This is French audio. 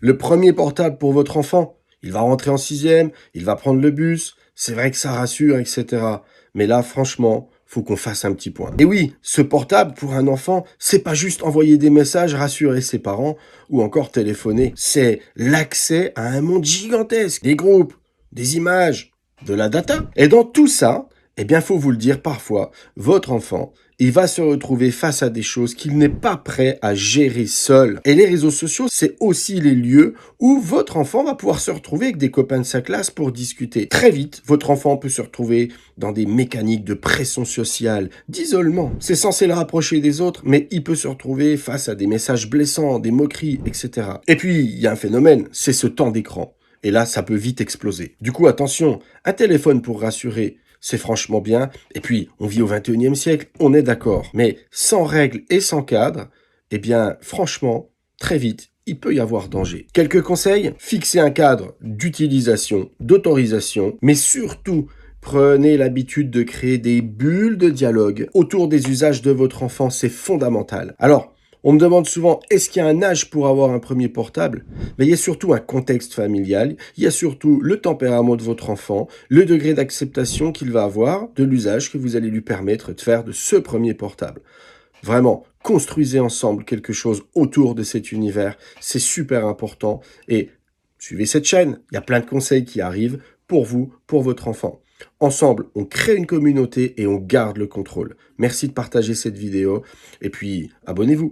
Le premier portable pour votre enfant, il va rentrer en sixième, il va prendre le bus, c'est vrai que ça rassure, etc. Mais là, franchement, faut qu'on fasse un petit point. Et oui, ce portable, pour un enfant, c'est pas juste envoyer des messages, rassurer ses parents ou encore téléphoner. C'est l'accès à un monde gigantesque, des groupes, des images, de la data. Et dans tout ça, eh bien, faut vous le dire parfois, votre enfant, il va se retrouver face à des choses qu'il n'est pas prêt à gérer seul. Et les réseaux sociaux, c'est aussi les lieux où votre enfant va pouvoir se retrouver avec des copains de sa classe pour discuter. Très vite, votre enfant peut se retrouver dans des mécaniques de pression sociale, d'isolement. C'est censé le rapprocher des autres, mais il peut se retrouver face à des messages blessants, des moqueries, etc. Et puis, il y a un phénomène, c'est ce temps d'écran. Et là, ça peut vite exploser. Du coup, attention, un téléphone pour rassurer, c'est franchement bien. Et puis, on vit au 21e siècle, on est d'accord. Mais sans règles et sans cadre, eh bien, franchement, très vite, il peut y avoir danger. Quelques conseils, fixez un cadre d'utilisation, d'autorisation, mais surtout, prenez l'habitude de créer des bulles de dialogue autour des usages de votre enfant, c'est fondamental. Alors, on me demande souvent, est-ce qu'il y a un âge pour avoir un premier portable? Mais il y a surtout un contexte familial, il y a surtout le tempérament de votre enfant, le degré d'acceptation qu'il va avoir de l'usage que vous allez lui permettre de faire de ce premier portable. Vraiment, construisez ensemble quelque chose autour de cet univers, c'est super important. Et suivez cette chaîne, il y a plein de conseils qui arrivent pour vous, pour votre enfant. Ensemble, on crée une communauté et on garde le contrôle. Merci de partager cette vidéo et puis abonnez-vous.